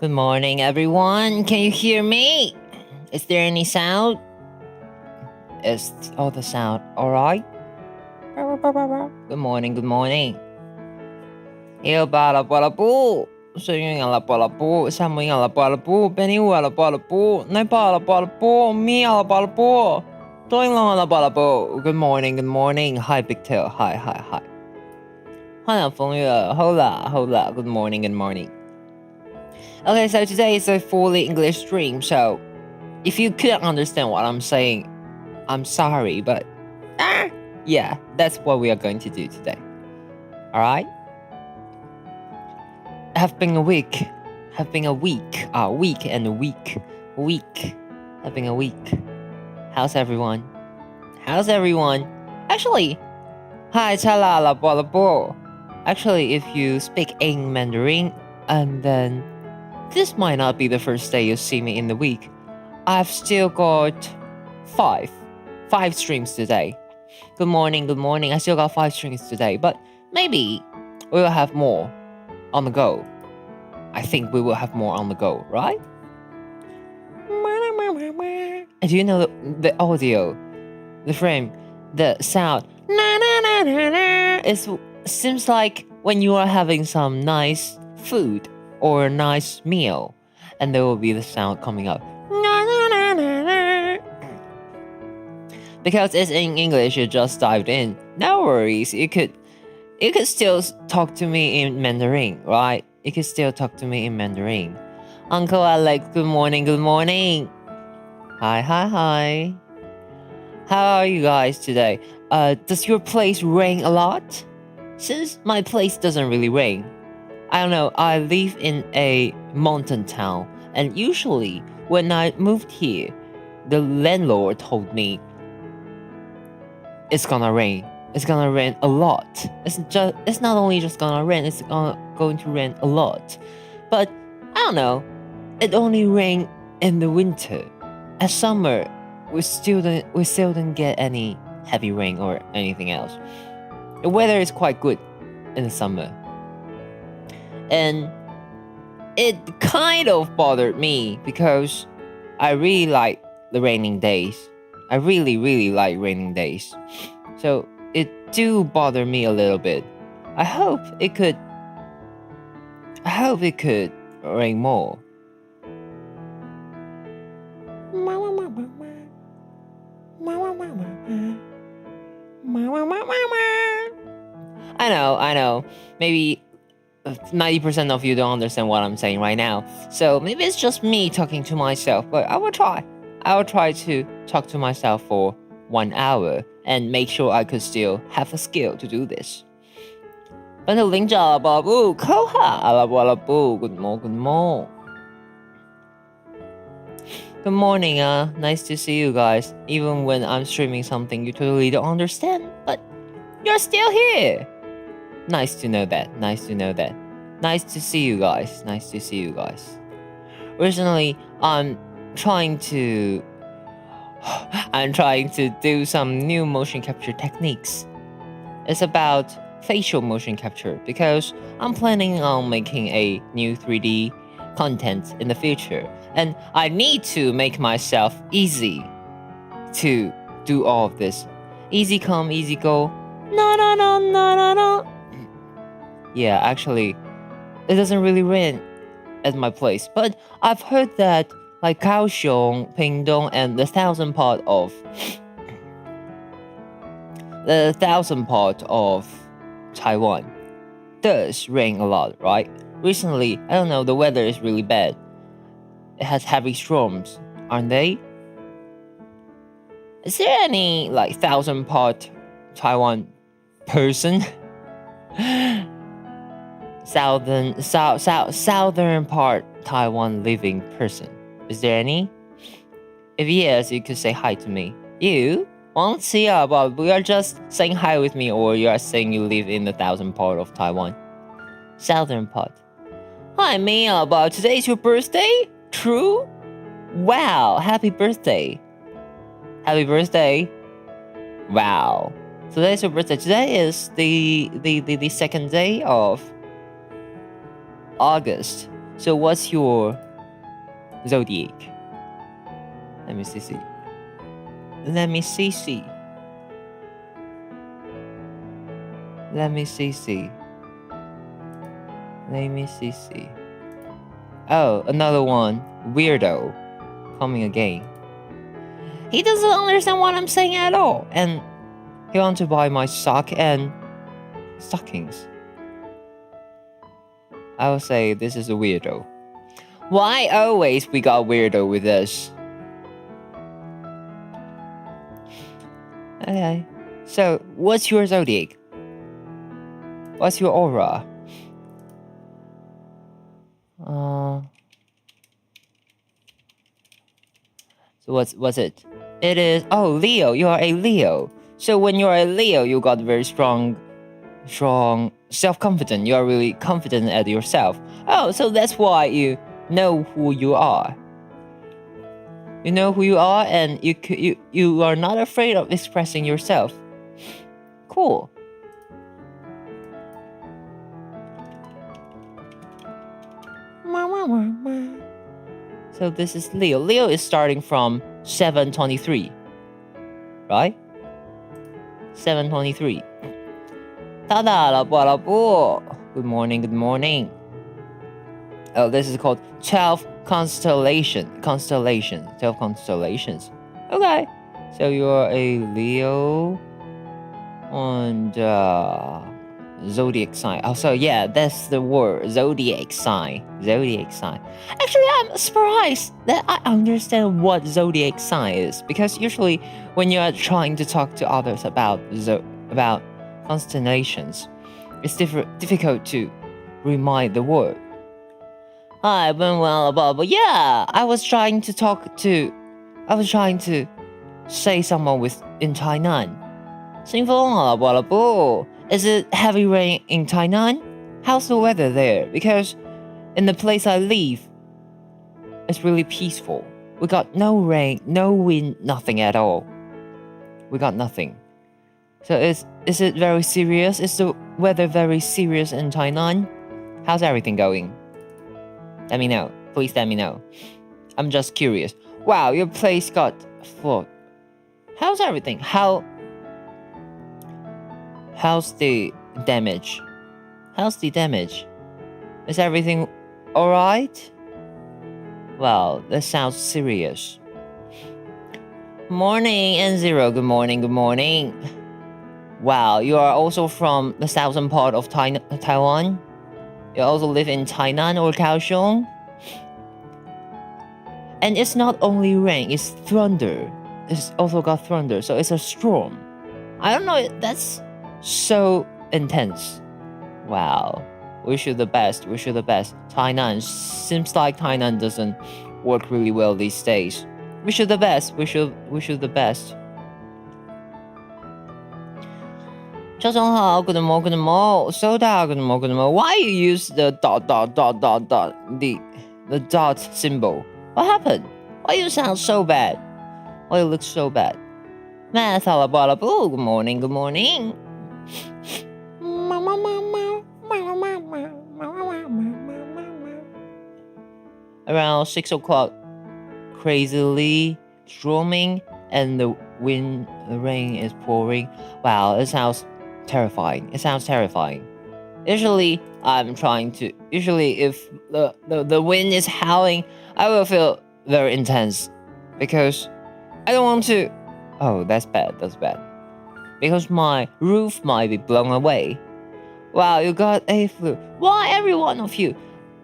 Good morning, everyone. Can you hear me? Is there any sound? Is all the sound alright? Good morning, good morning. Eu para para pu. Suyun ala para pu. Samuin ala para pu. Benny ala para pu. Nai ala para pu. Me ala para pu. Doing long ala para pu. Good morning, good morning. Hi, Big Tail. Hi. Hi, Fengyu. Hola. Good morning, good morning. Okay, so today is a fully English stream, so if you couldn't understand what I'm saying, I'm sorry, but yeah, that's what we are going to do today. Alright? Have been a week. Having a week. How's everyone? Actually, hi, chala la bo la bo. Actually, if you speak in Mandarin, and then this might not be the first day you see me in the week. I've still got five streams today. Good morning. I still got 5 streams today, but maybe we will have more on the go. I think we will have more on the go, right? And do you know the audio, the frame, the sound? It seems like when you are having some nice food or a nice meal, and there will be the sound coming up. Because it's in English, you just dived in. No worries, you could still talk to me in Mandarin, right? You could still talk to me in Mandarin. Uncle Alex, good morning. Hi. How are you guys today? Does your place rain a lot? Since my place doesn't really rain. I don't know, I live in a mountain town, and usually when I moved here, the landlord told me it's gonna rain. It's gonna rain a lot. It's not only just gonna rain, it's going to rain a lot. But I don't know, it only rained in the winter. At summer, we still don't get any heavy rain or anything else. The weather is quite good in the summer. And it kind of bothered me because I really like the raining days. I really like raining days. So it do bother me a little bit. I hope it could rain more. I know. Maybe 90% of you don't understand what I'm saying right now. So maybe it's just me talking to myself, but I will try. I will try to talk to myself for 1 hour and make sure I could still have the skill to do this. Good morning, nice to see you guys. Even when I'm streaming something you totally don't understand, but you're still here. Nice to know that. Nice to see you guys. Recently, I'm trying to do some new motion capture techniques. It's about facial motion capture because I'm planning on making a new 3D content in the future, and I need to make myself easy to do all of this. Easy come, easy go. No. Yeah, actually, it doesn't really rain at my place, but I've heard that like Kaohsiung, Pingdong, and the thousand part of Taiwan does rain a lot, right? Recently, I don't know, the weather is really bad. It has heavy storms, aren't they? Is there any like thousand part Taiwan person? Southern part Taiwan living person. Is there any? If yes, you could say hi to me. You? Won't see but we are just saying hi with me, or you are saying you live in the thousand part of Taiwan. Southern part. Hi Mia, but today is your birthday? True? Wow, happy birthday. Wow. Today's your birthday. Today is the second day of August. So what's your zodiac? Let me see. Let me see. Oh, another one. Weirdo. Coming again. He doesn't understand what I'm saying at all. And he wants to buy my sock and stockings. I would say this is a weirdo. Why always we got weirdo with us? Okay. So, what's your zodiac? What's your aura? So what's it? It is Leo. You are a Leo. So when you are a Leo, you got very strong self-confidence. You are really confident at yourself. Oh, so that's why you know who you are. You know who you are, and you are not afraid of expressing yourself. Cool. So this is Leo. Leo is starting from 723. Right? 723. Good morning. Oh, this is called 12 constellations. 12 constellations. Okay. So you're a Leo and zodiac sign. Oh, so yeah, that's the word. Zodiac sign. Actually, I'm surprised that I understand what zodiac sign is, because usually when you are trying to talk to others about constellations, it's difficult to remind the word. Hi, I've been well, but yeah, I was trying to say someone in Tainan. 兴风了，不了不。Is it heavy rain in Tainan? How's the weather there? Because in the place I live, it's really peaceful. We got no rain, no wind, nothing at all. We got nothing. So is it very serious? Is the weather very serious in Tainan? How's everything going? Let me know. Please let me know. I'm just curious. Wow, your place got flooded. How's everything? How's the damage? Is everything alright? Well, that sounds serious. Morning, N0. Good morning. Wow, you are also from the southern part of Taiwan? You also live in Tainan or Kaohsiung? And it's not only rain, it's thunder. It's also got thunder, so it's a storm. I don't know, that's so intense. Wow. Wish you the best. Tainan. Seems like Tainan doesn't work really well these days. Wish you the best. 赵总好 good morning. Soda, good morning. Why you use the dot, the dot symbol? What happened? Why you sound so bad? Why you look so bad? Math, good morning. Around 6 o'clock, crazily storming, and the rain is pouring. Wow, it sounds terrifying. Usually if the wind is howling, I will feel very intense, because I don't want to. Oh, that's bad. Because my roof might be blown away. Wow, you got a flu. Why, every one of you?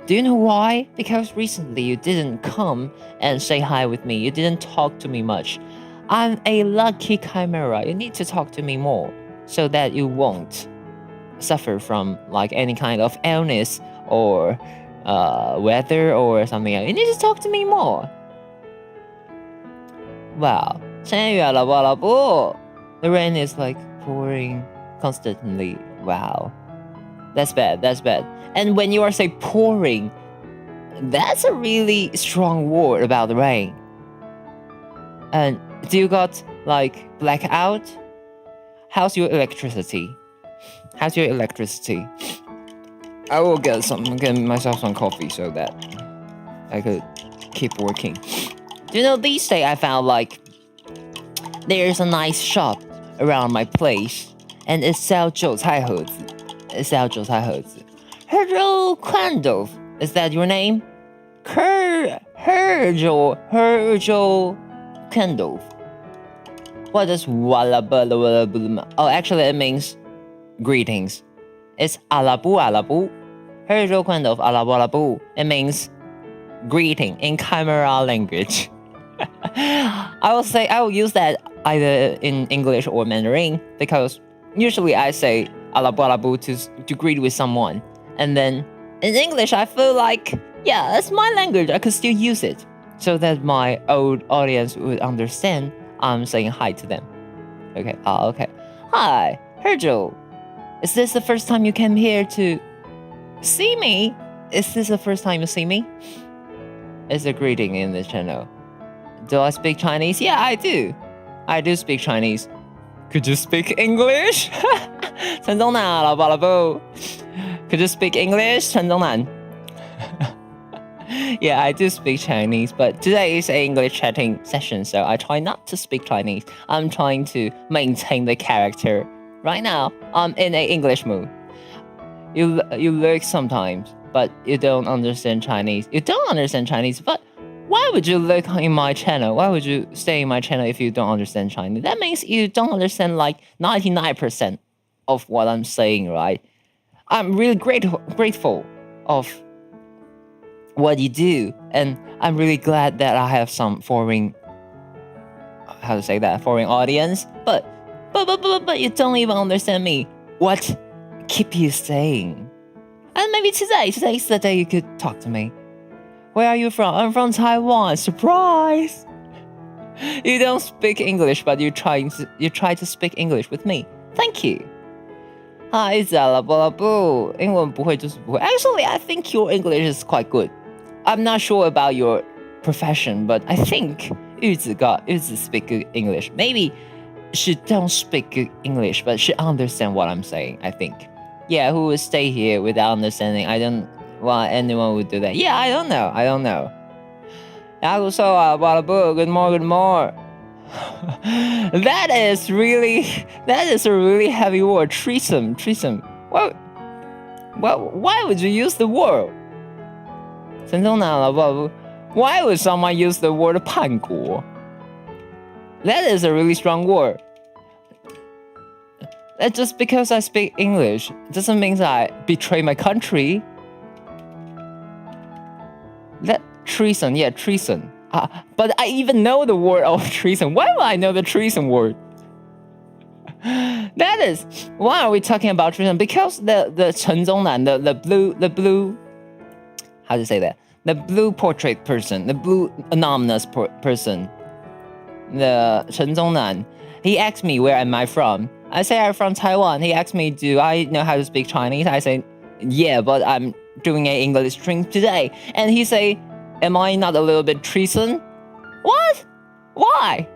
Do you know why? Because recently you didn't come and say hi with me. You didn't talk to me much. I'm a lucky chimera. You need to talk to me more, so that you won't suffer from like any kind of illness or weather or something else. You need to talk to me more. Wow. 10月了，不了不。The rain is like pouring constantly. Wow. That's bad. And when you are say pouring, that's a really strong word about the rain. And do you got like blackout? How's your electricity? I will get myself some coffee so that I could keep working. These days I found like there's a nice shop around my place, and it sells 韭菜盒子. Hello, Crandall. Is that your name? Herjo Crandall. What does wala? Oh, actually it means greetings. It's alabu. Herjo Crandall alabu. It means greeting in Chimera language. I will use that either in English or Mandarin, because usually I say alabu to greet with someone, and then in English I feel like, yeah, it's my language, I could still use it so that my old audience would understand I'm saying hi to them. Okay. Hi, Herjo. Is this the first time you came here to see me? Is this the first time you see me? It's a greeting in the channel. Do I speak Chinese? Yeah, I do. I do speak Chinese. Could you speak English? 陈宗南，老布。Could you speak English? 陈宗南。Yeah, I do speak Chinese, but today is an English chatting session, so I try not to speak Chinese. I'm trying to maintain the character. Right now, I'm in an English mood. You look sometimes, but you don't understand Chinese. You don't understand Chinese, but why would you look in my channel? Why would you stay in my channel if you don't understand Chinese? That means you don't understand like 99% of what I'm saying, right? I'm really grateful of what you do, and I'm really glad that I have some foreign audience, but you don't even understand me. What keep you saying? And maybe today's the day you could talk to me. Where are you from? I'm from Taiwan. Surprise! You don't speak English, but you try to speak English with me. Thank you. Hi, Zalabu. 英文不会就是不会. Actually, I think your English is quite good. I'm not sure about your profession, but I think 玉子speak good English. Maybe she don't speak good English, but she understand what I'm saying, I think. Yeah, who would stay here without understanding? I don't want anyone would do that. Yeah, I don't know. Good more. That is a really heavy word. Treason. Well, why would you use the word? 陈宗南老布 Why would someone use the word 叛国? That is a really strong word. That just because I speak English doesn't mean I betray my country. That treason. But I even know the word of treason. Why would I know the treason word? That is, why are we talking about treason? Because the Chen Zongnan, the blue, how to say that? The blue portrait person, the blue anonymous person, the Chen Zongnan, he asked me where am I from. I say I'm from Taiwan. He asked me, do I know how to speak Chinese? I say, yeah, but I'm doing an English stream today. And he say, am I not a little bit treason? What? Why?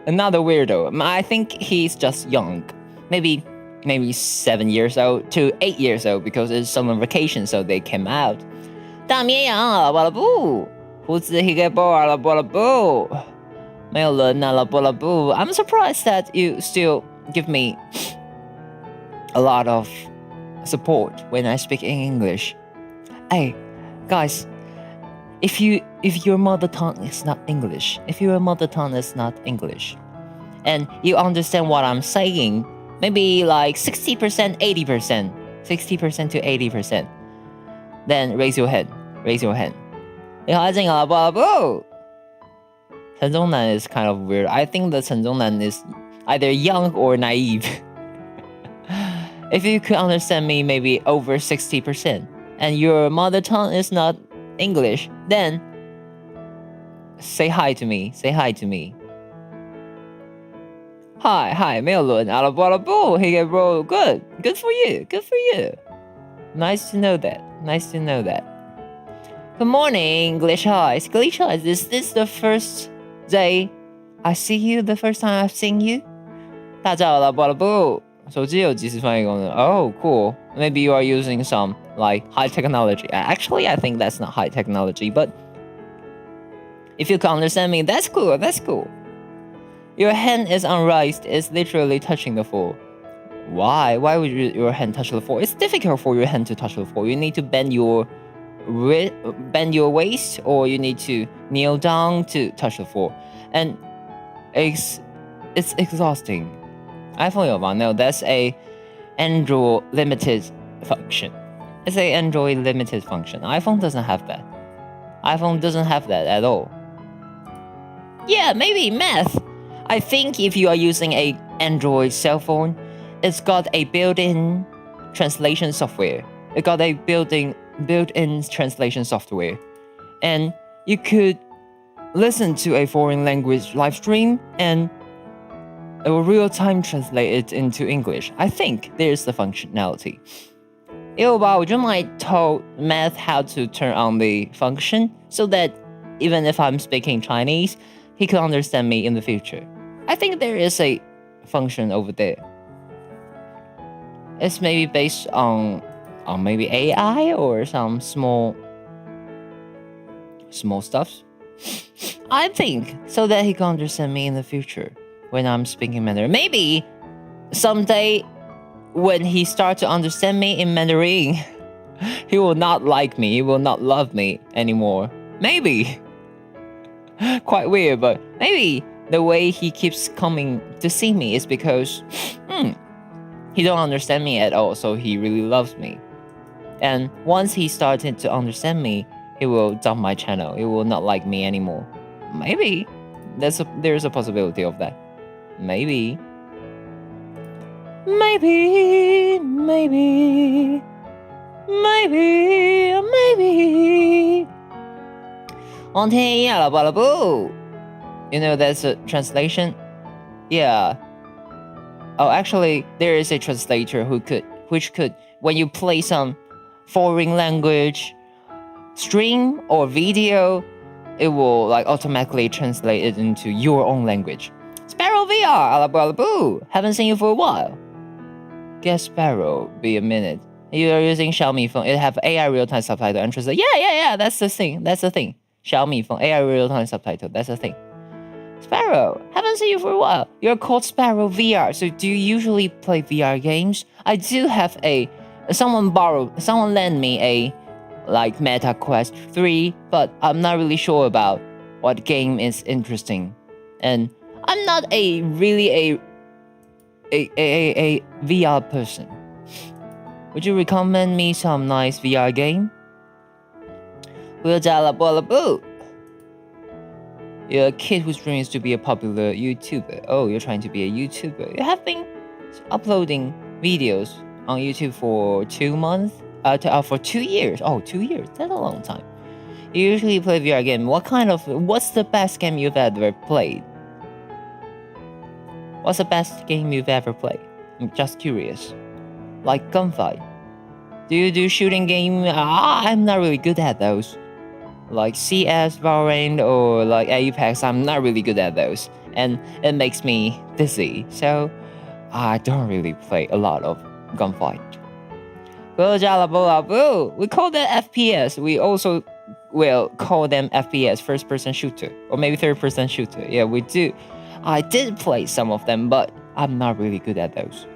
Another weirdo. I think he's just young. Maybe 7 years old to 8 years old, because it's summer vacation, so they came out. 大绵羊啊，老布拉布，胡子 higebo 老布拉布，没有人啊，老布拉布。I'm surprised that you still give me a lot of support when I speak in English. Hey, guys, if your mother tongue is not English, and you understand what I'm saying, maybe like 60%, 80%, 60% to 80%, then raise your hand. 你好，静啊，不。陈宗南 is kind of weird. I think the 陈宗南 is either young or naive. If you could understand me maybe over 60%, and your mother tongue is not English, then say hi to me. Hi, 没有人，阿拉布，hey bro, good for you. Nice to know that. Good morning, Glitch Eyes. Is this the first day I see you? The first time I've seen you? 大家好，阿拉布，手机有即时翻译功能。Oh, cool. maybe you are using some like high technology. Actually, I think that's not high technology, but if you can understand me, that's cool. That's cool. Your hand is unraised. It's literally touching the floor. Why? Why would your hand touch the floor? It's difficult for your hand to touch the floor. You need to bend your waist, or you need to kneel down to touch the floor, and it's exhausting. iPhone 有吗? No, that's a Android limited function. It's a Android limited function. iPhone doesn't have that. iPhone doesn't have that at all. Yeah, maybe math. I think if you are using a Android cell phone, it's got a built-in translation software. It got a built-in translation software. And you could listen to a foreign language live stream and it will real-time translate it into English. I think there's the functionality. 也有吧，我就 might tell Math how to turn on the function so that even if I'm speaking Chinese, he could understand me in the future. I think there is a function over there. It's maybe based on maybe AI or some small stuff. I think so that he can understand me in the future when I'm speaking Mandarin. Maybe someday when he starts to understand me in Mandarin, he will not like me. He will not love me anymore. Maybe. Quite weird, but maybe the way he keeps coming to see me is because he don't understand me at all, so he really loves me. And once he started to understand me, he will dump my channel. He will not like me anymore. Maybe. There's a possibility of that. Maybe. Maybe. You know that's a translation? Yeah. Oh, actually, there is a translator which could, when you play some foreign language stream or video, it will like automatically translate it into your own language. Sparrow VR, alaboo. Haven't seen you for a while. Guess Sparrow, be a minute. You are using Xiaomi phone. It have AI real-time subtitle and translate. Yeah. That's the thing. Xiaomi phone, AI real-time subtitle. That's the thing. Sparrow, haven't seen you for a while. You're called Sparrow VR. So do you usually play VR games? I do have someone lent me a like Meta Quest 3, but I'm not really sure about what game is interesting. And I'm not a VR person. Would you recommend me some nice VR game? You're a kid whose dream is to be a popular YouTuber. Oh, you're trying to be a YouTuber. You have been uploading videos on YouTube for 2 months? For 2 years. Oh, 2 years. That's a long time. You usually play VR game. What's the best game you've ever played? What's the best game you've ever played? I'm just curious. Like gunfight. Do you do shooting game? I'm not really good at those. Like CS, Valorant, or like Apex, I'm not really good at those. And it makes me dizzy. So I don't really play a lot of gunfight. We call that FPS. We also will call them FPS, first-person shooter, or maybe third-person shooter. Yeah, we do. I did play some of them, but I'm not really good at those.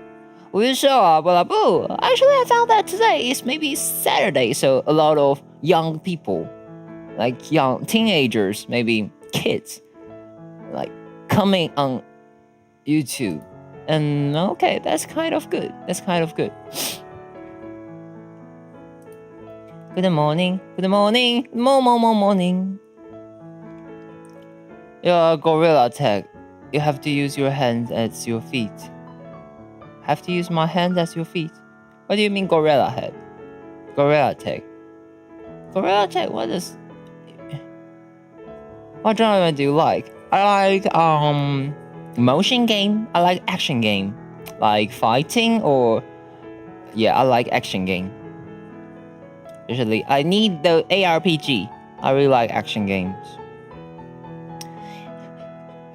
Actually, I found that today is maybe Saturday, so a lot of young people, like young teenagers, maybe kids, like coming on YouTube. And okay, that's kind of good. Good morning. You're a gorilla tag. You have to use your hands as your feet. Have to use my hands as your feet? What do you mean gorilla head? Gorilla tag. What genre do you like? I like motion game. I like action game. Like fighting or I like action game. Usually I need the ARPG. I really like action games.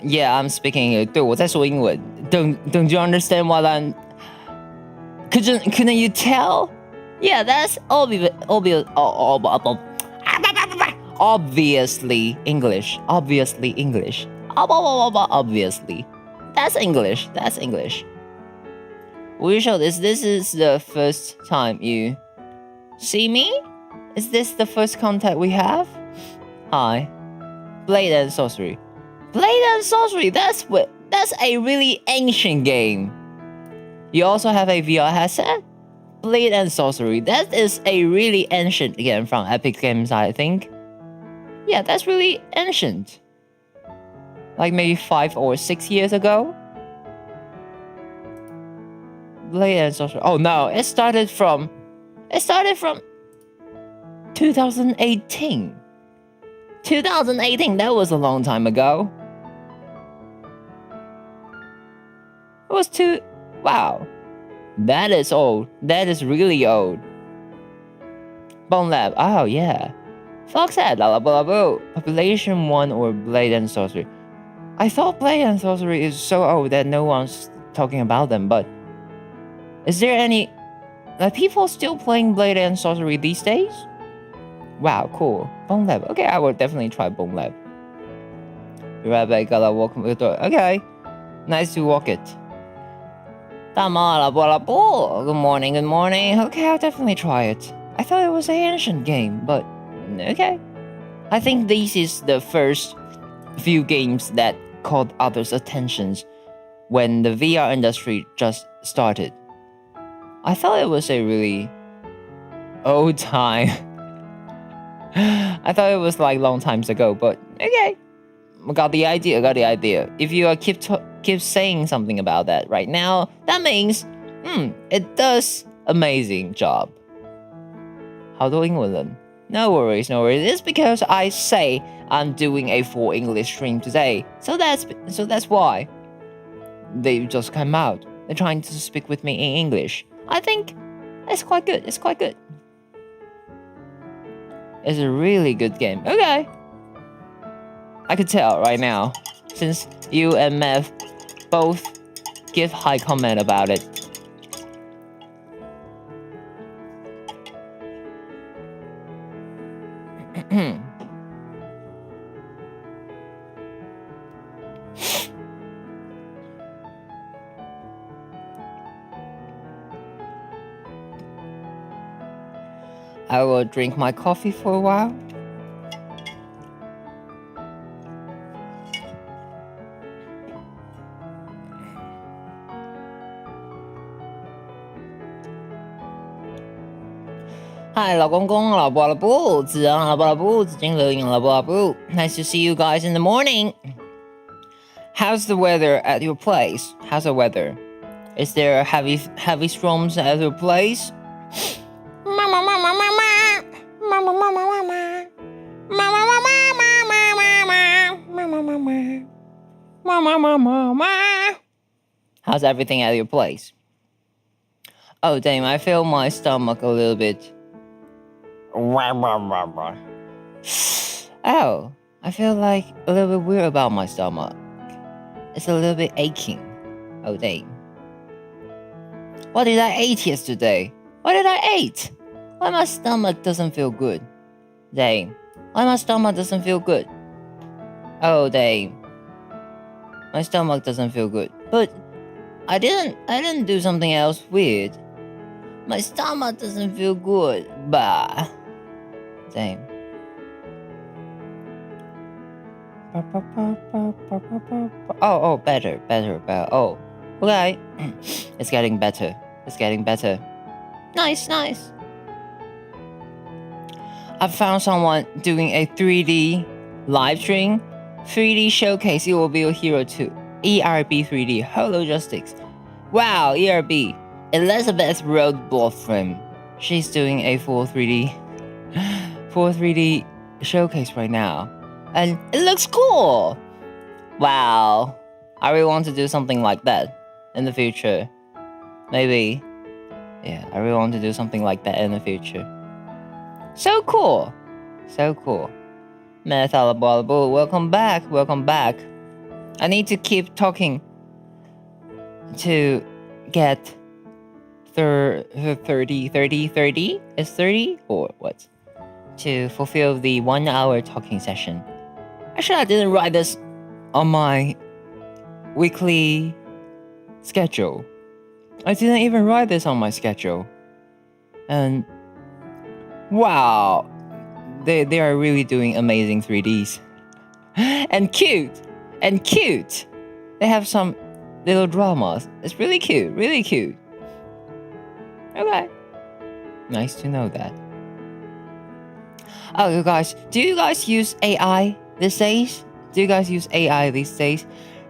Yeah, I'm speaking. 对，我在说英文。Don't you understand what I'm? Couldn't you tell? Yeah, that's obviously English. Obviously English. Obviously. That's English. That's English. Will you show this? This is the first time you see me? Is this the first contact we have? Hi. Blade and Sorcery. Blade and Sorcery, that's a really ancient game. You also have a VR headset? Blade and Sorcery, that is a really ancient game from Epic Games, I think. Yeah, that's really ancient. Like maybe 5 or 6 years ago. Blade and Sorcery. Oh no, it started from 2018. 2018, that was a long time ago. It was wow. That is old. That is really old. Bone Lab. Oh yeah. Foxhead. Lalaboo. Population 1 or Blade and Sorcery. I thought Blade and Sorcery is so old that no one's talking about them, but is there any people still playing Blade and Sorcery these days? Wow, cool. Bone Lab. Okay, I will definitely try Bone Lab. Rabbi gotta walk the door. Okay. Nice to walk it. Good morning, good morning. Okay, I'll definitely try it. I thought it was an ancient game, but okay. I think this is the first few games that caught others' attentions when the VR industry just started. I thought it was a really old time. I thought it was like long times ago, but okay. Got the idea. If you keep saying something about that right now, that means it does amazing job. 好多英文人. No worries. It's because I say I'm doing a full English stream today, so that's why they just come out. They're trying to speak with me in English. I think it's quite good. It's a really good game. Okay. I could tell right now, since you and Mev both give high comment about it. I will drink my coffee for a while. Hi, 老公公，老婆老婆，子昂老婆老婆，子金乐影老婆老婆。Nice to see you guys in the morning. How's the weather at your place? How's the weather? Is there heavy storms at your place? Mama, mama, mama, mama, mama, mama, mama, mama, mama, mama, mama. How's everything at your place? Oh damn, I feel my stomach a little bit. Oh, I feel like a little bit weird about my stomach. It's a little bit aching. Oh dang. What did I eat yesterday? What did I eat? Why my stomach doesn't feel good? Dang. Why my stomach doesn't feel good? Oh dang. My stomach doesn't feel good. But I didn't do something else weird. My stomach doesn't feel good. Bah. Dang. Oh, better. Oh, okay. It's getting better. Nice. I found someone doing a 3D live stream, 3D showcase. It will be a hero too. ERB 3D Hologistics. Wow, ERB. Elizabeth Roadbloodframe. She's doing a full 3D showcase right now. And it looks cool. Wow. I really want to do something like that in the future. Maybe. Yeah, I really want to do something like that in the future. So cool. Methalabalabu, welcome back. I need to keep talking to get 30 is 30 or what? To fulfill the 1 hour talking session. Actually, I didn't write this on my weekly schedule. I didn't even write this on my schedule. And wow, they are really doing amazing 3Ds. And cute. They have some little dramas. It's really cute, really cute. Okay. Nice to know that. Oh, you guys, do you guys use AI these days?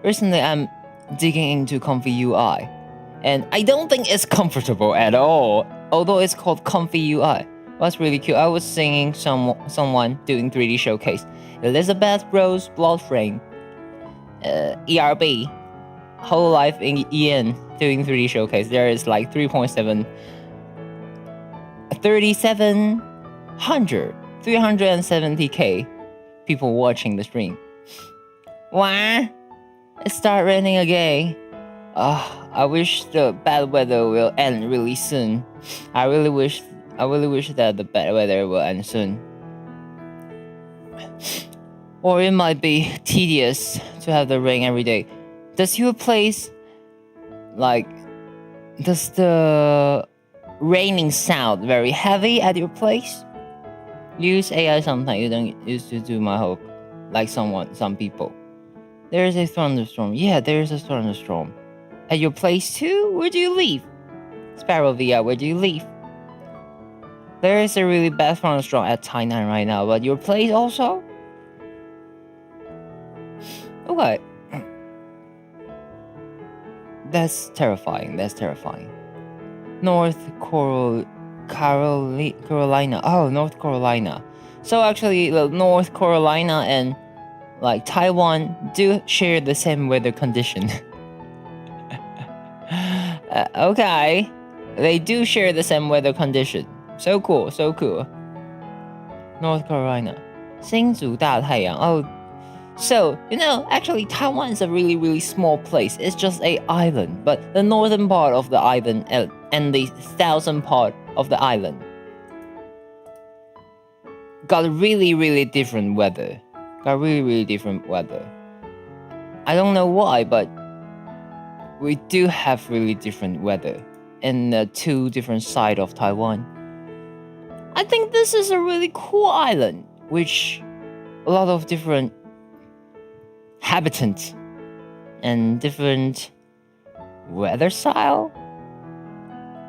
Recently, I'm digging into Comfy UI. And I don't think it's comfortable at all, although it's called Comfy UI. That's really cute. I was seeing someone doing 3D showcase. Elizabeth Rose Bloodframe, ERB, Whole Life in EN doing 3D showcase. There is like 370k people watching the stream. Wow, it started raining again. I wish the bad weather will end really soon. I really wish that the bad weather will end soon. Or it might be tedious to have the rain every day. Does the raining sound very heavy at your place? You use AI sometimes. You don't used to do my hope like some people. There is a thunderstorm. Yeah, there is a thunderstorm. At your place too? Where do you live? Sparrow Via, where do you live? There is a really bad thunderstorm at Tainan right now, but your place also? Okay. That's terrifying. North Carolina. Oh, North Carolina. So actually, North Carolina and like Taiwan do share the same weather condition. Okay, they do share the same weather condition. So cool. North Carolina, 新竹大太阳. Oh, so actually Taiwan is a really, really small place. It's just an island, but the northern part of the island and the southern part of the island got really, really different weather. I don't know why, but we do have really different weather in the two different sides of Taiwan. I think this is a really cool island, which a lot of different inhabitants and different weather style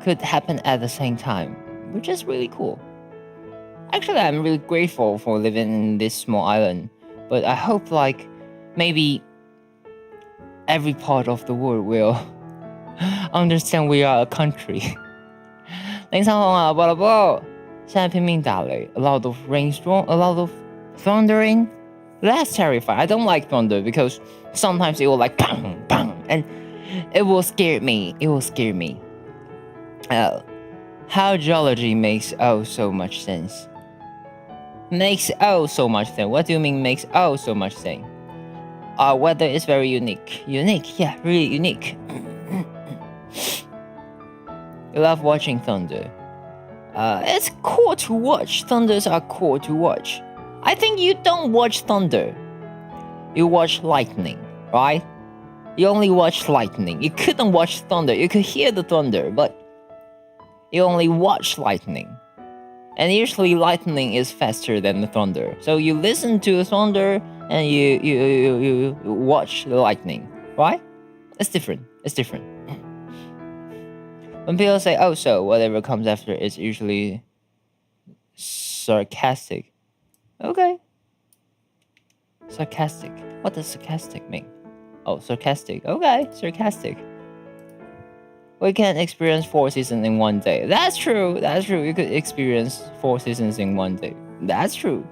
could happen at the same time, which is really cool. Actually, I'm really grateful for living in this small island, but I hope like maybe every part of the world will understand we are a country. 林长宏啊，不不，现在拼命打雷 ，a lot of rainstorm, a lot of thundering. That's terrifying. I don't like thunder because sometimes it will like bang bang and it will scare me. How geology makes so much sense. What do you mean makes so much sense? Our weather is very unique. Yeah, really unique. You love watching thunder. It's cool to watch. Thunders are cool to watch. I think you don't watch thunder. You watch lightning, right? You only watch lightning. You couldn't watch thunder. You could hear the thunder, but you only watch lightning. And usually lightning is faster than the thunder. So you listen to the thunder and you watch the lightning, right? It's different. When people say, oh, so whatever comes after is usually sarcastic. Okay. Sarcastic. What does sarcastic mean? Oh, sarcastic. Okay, sarcastic. We can experience 4 seasons in one day. That's true. You could experience 4 seasons in one day. That's true.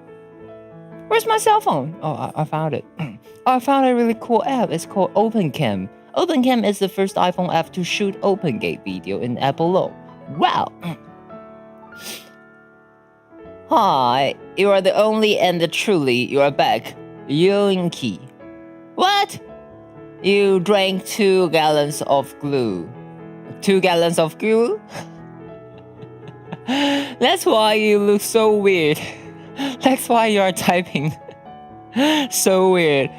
Where's my cell phone? Oh, I found it. I found a really cool app. It's called OpenCam. OpenCam is the first iPhone app to shoot OpenGate video in Apple Law. Wow. Hi, you are the only and the truly. You are back. Yunki. What? You drank 2 gallons of glue. 2 gallons of glue. That's why you look so weird. That's why you are typing so weird.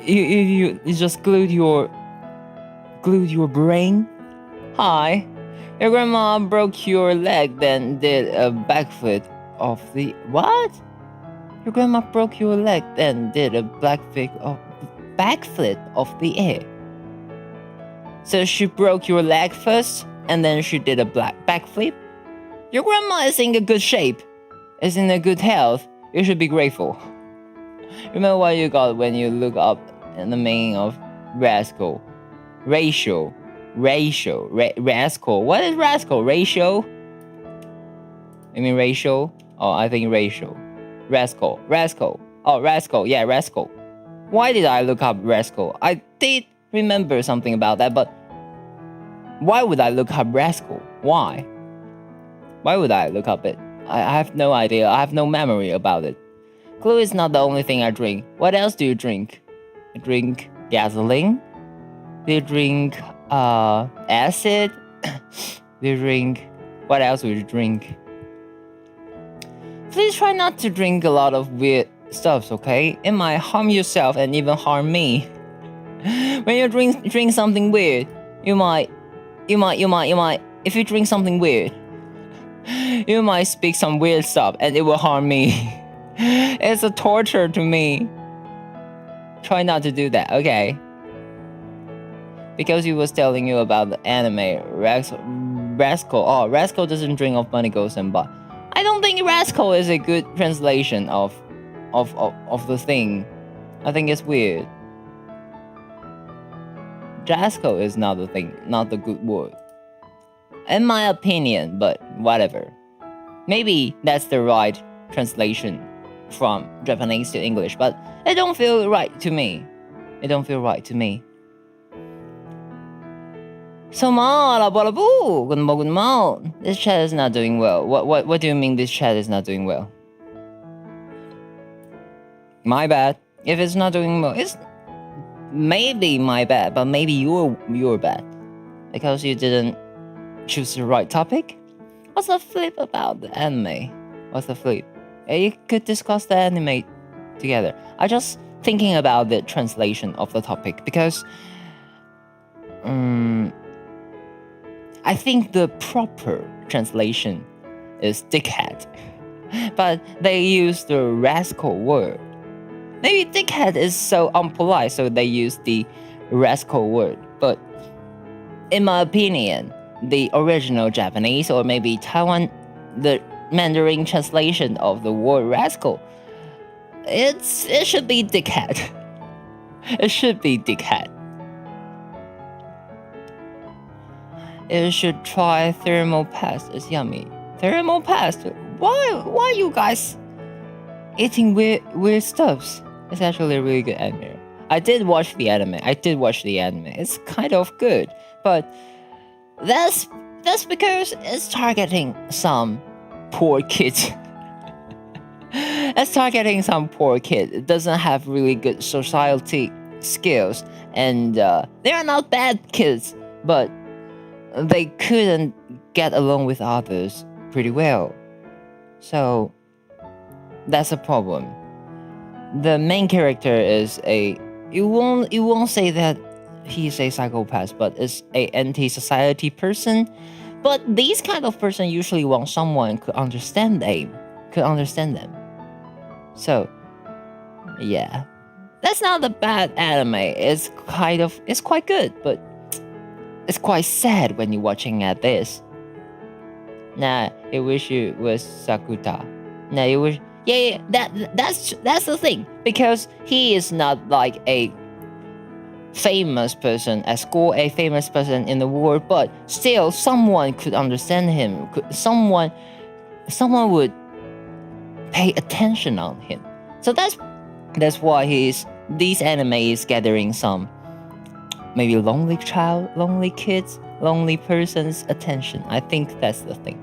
You just glued your brain. Hi. Your grandma broke your leg, then did a backflip of the what? Your grandma broke your leg, then did a backflip of the air. So she broke your leg first, and then she did a backflip. Your grandma is in a good shape, is in a good health. You should be grateful. Remember what you got when you look up the meaning of rascal, racial, rascal. What is rascal? Racial? You mean racial? Oh, I think racial. Rascal. Oh, rascal. Yeah, rascal. Why did I look up rascal? I did remember something about that, but why would I look up rascal? Why? Why would I look up it? I have no idea. I have no memory about it. Glue is not the only thing I drink. What else do you drink? You drink gasoline? Do you drink acid? Do you drink... What else would you drink? Please try not to drink a lot of weird stuffs, okay? It might harm yourself and even harm me. When you drink something weird, you might... If you drink something weird, you might speak some weird stuff and it will harm me. It's a torture to me. Try not to do that, okay? Because he was telling you about the anime Rascal. Oh, Rascal doesn't drink of money goes and but I don't think Rascal is a good translation of the thing. I think it's weird. Rascal is not the thing, not the good word. In my opinion, but whatever. Maybe that's the right translation from Japanese to English, but it don't feel right to me. It don't feel right to me. So good morning. This chat is not doing well. What do you mean this chat is not doing well? My bad. If it's not doing well, it's maybe my bad, but maybe you're bad because you didn't choose the right topic. What's the flip about the anime? What's the flip? You could discuss the anime together. I just thinking about the translation of the topic because I think the proper translation is dickhead, but they use the rascal word. Maybe dickhead is so unpolite, so they use the rascal word. But in my opinion, the original Japanese or maybe Taiwan, the Mandarin translation of the word rascal, it should be dickhead. It should be dickhead. You should try thermal paste. It's yummy. Thermal paste. Why you guys eating weird stuffs? It's actually a really good anime. I did watch the anime. It's kind of good, but that's because it's targeting some poor kids. It's targeting some poor kid. It doesn't have really good society skills, and they are not bad kids, but they couldn't get along with others pretty well. So that's a problem. The main character is you won't say that he's a psychopath, but is a anti-society person. But these kind of person usually want someone could understand them. So yeah, that's not a bad anime. It's quite good, but it's quite sad when you're watching at this. Nah, I wish it was Sakuta. Nah, you wish. Yeah, that's the thing, because he is not like a famous person at school, a famous person in the world, but still someone could understand him. Someone would pay attention on him. So that's why this anime is gathering some maybe lonely child, lonely kids, lonely person's attention. I think that's the thing.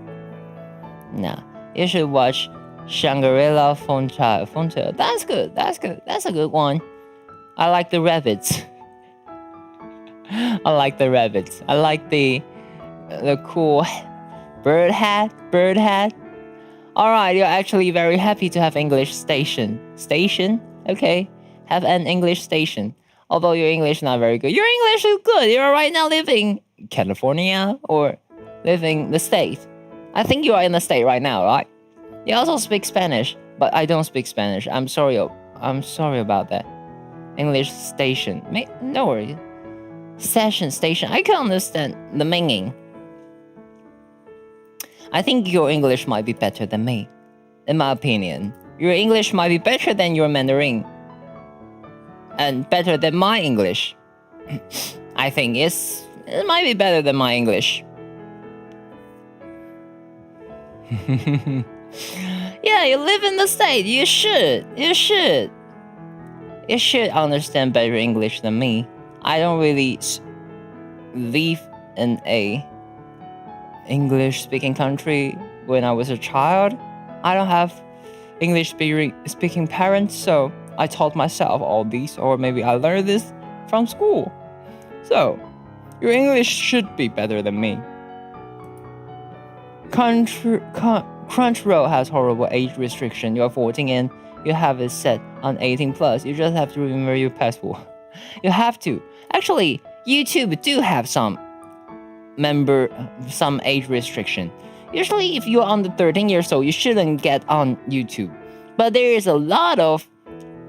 Nah, you should watch Shangri-La Fontaine. That's good. That's a good one. I like the rabbits. I like the the cool bird hat. Alright, you're actually very happy to have English station. Station? Okay. Have an English station. Although your English is not very good. Your English is good. You're right now living in California or living the state. I think you are in the state right now, right? You also speak Spanish, but I don't speak Spanish. I'm sorry about that. English station. No worries. Station. I can understand the meaning. I think your English might be better than me. In my opinion, your English might be better than your Mandarin. And better than my English. I think it might be better than my English. Yeah, you live in the state. You should understand better English than me. I don't really live in a English-speaking country when I was a child. I don't have English-speaking parents, so I taught myself all these, or maybe I learned this from school. So, your English should be better than me. Crunchyroll has horrible age restriction. You're 14 and you have it set on 18 plus. You just have to remember your password. You have to. Actually, YouTube do have some age restriction. Usually, if you're under 13 years old, you shouldn't get on YouTube. But there is a lot of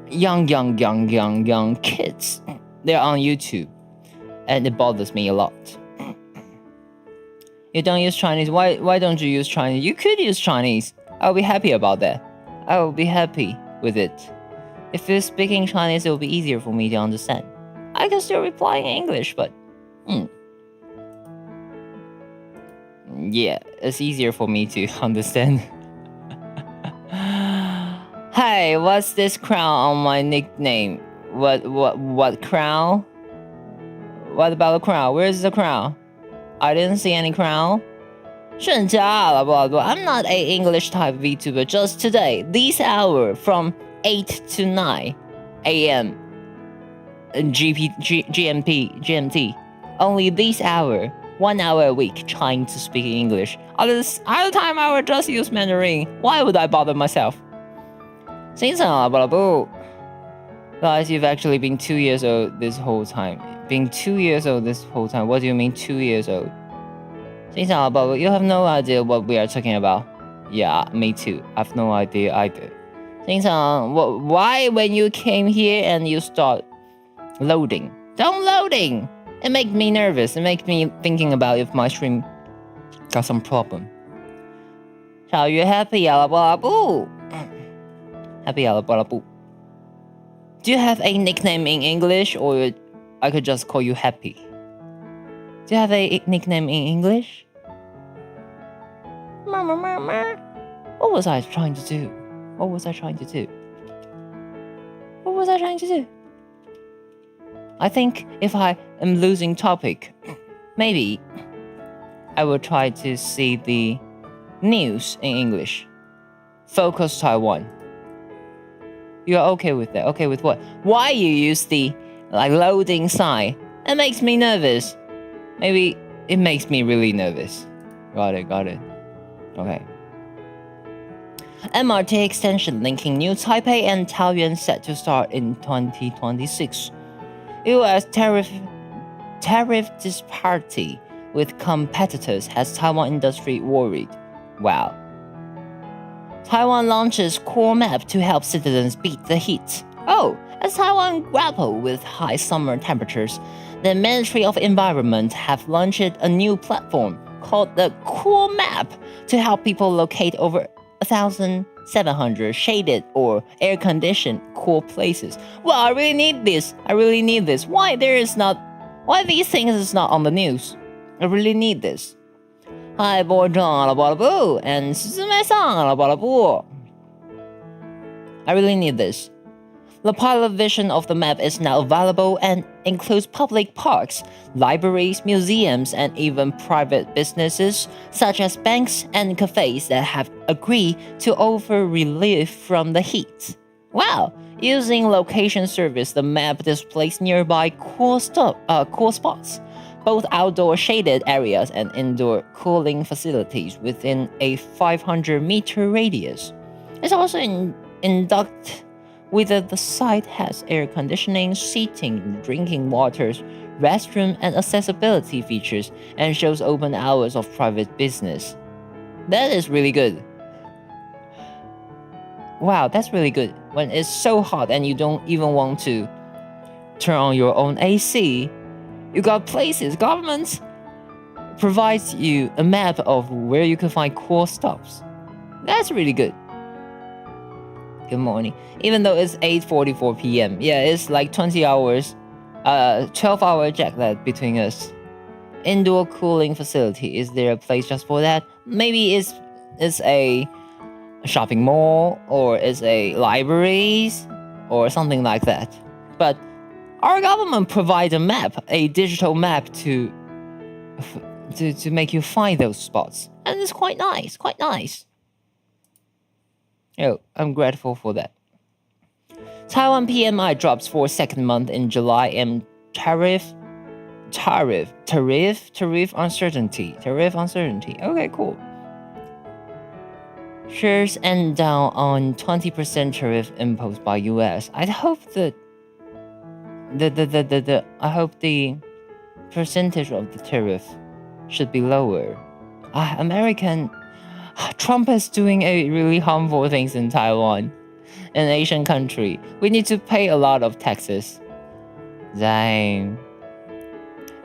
young kids. They're on YouTube, and it bothers me a lot. You don't use Chinese. Why don't you use Chinese? You could use Chinese. I'll be happy about that. I will be happy with it. If you're speaking Chinese, it will be easier for me to understand. I can still reply in English, but yeah, it's easier for me to understand. Hey, what's this crown on my nickname? What crown? What about the crown? Where's the crown? I didn't see any crown. 顺家了, blah, blah. I'm not a English type VTuber. Just today, this hour from 8 to 9 a.m. GMT. Only this hour, 1 hour a week, trying to speak English. Other time I would just use Mandarin. Why would I bother myself? 欣赏了, blah, blah. Guys, you've actually been 2 years old this whole time. Being 2 years old this whole time. What do you mean 2 years old? 欣赏了, blah, blah. You have no idea what we are talking about. Yeah, me too. I have no idea either. 欣赏, why when you came here and you start loading? Downloading! It makes me nervous. It makes me thinking about if my stream got some problem. 小鱼 happy 了, blah, blah. Happy 了, blah, blah. Do you have a nickname in English, or I could just call you Happy? Do you have a nickname in English? What was I trying to do? I think if I am losing topic, maybe I will try to see the news in English. Focus Taiwan. You're okay with that? Okay with what? Why you use the loading sign? It makes me nervous. Maybe it makes me really nervous. Got it. Okay. MRT extension linking New Taipei and Taoyuan set to start in 2026. U.S. tariff disparity with competitors has Taiwan industry worried. Wow. Taiwan launches core map to help citizens beat the heat. Oh, as Taiwan grapple with high summer temperatures, the Ministry of Environment have launched a new platform called the Core Map to help people locate over 1,700 shaded or air-conditioned cool places. Well, I really need this. Why these things is not on the news? I really need this. Hi, Borjong, and Suzume-san, I really need this. The pilot vision of the map is now available and includes public parks, libraries, museums, and even private businesses such as banks and cafes that have agreed to offer relief from the heat. Wow! Using location service, the map displays nearby cool spots, both outdoor shaded areas and indoor cooling facilities within a 500-meter radius. It's also induct whether the site has air conditioning, seating, drinking waters, restroom, and accessibility features, and shows open hours of private business. That is really good. Wow, that's really good. When it's so hot and you don't even want to turn on your own AC, you got places. Government provides you a map of where you can find cool stops. That's really good. Good morning. Even though it's 8:44 p.m. Yeah, it's like 20 hours, 12-hour jet lag between us. Indoor cooling facility. Is there a place just for that? Maybe it's a shopping mall or it's a libraries or something like that. But our government provides a map, a digital map to make you find those spots. And it's quite nice, quite nice. Oh, I'm grateful for that. Taiwan PMI drops for second month in July and tariff uncertainty. Okay, cool. Shares end down on 20% tariff imposed by US. I hope that I hope the percentage of the tariff should be lower. Trump is doing a really harmful things in Taiwan, an Asian country. We need to pay a lot of taxes. Dang.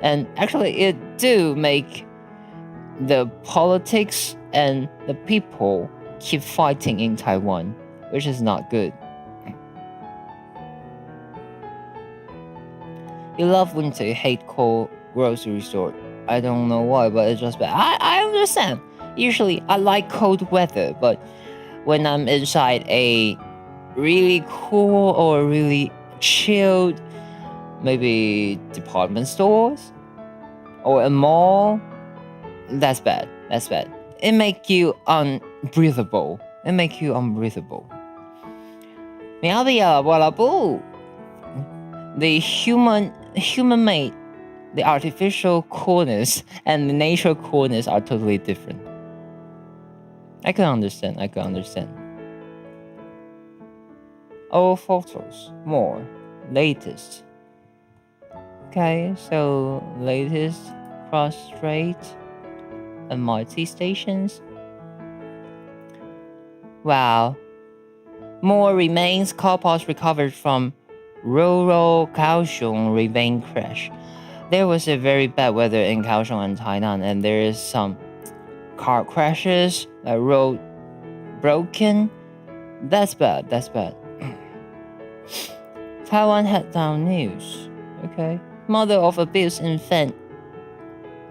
And actually, it do make the politics and the people keep fighting in Taiwan, which is not good. You love winter, you hate cold grocery store. I don't know why, but it's just bad. I understand. Usually, I like cold weather, but when I'm inside a really cool or really chilled, maybe department stores or a mall, that's bad. It makes you unbreathable. The human-made, the artificial coolness and the natural coolness are totally different. I can understand. All photos, more, latest. Okay, so latest cross-strait and multi-stations. Wow. More remains. Car parts recovered from rural Kaohsiung ravine crash. There was a very bad weather in Kaohsiung and Tainan, and there is some car crashes, a road broken. That's bad. Taiwan headline news. Okay. Mother of abused infant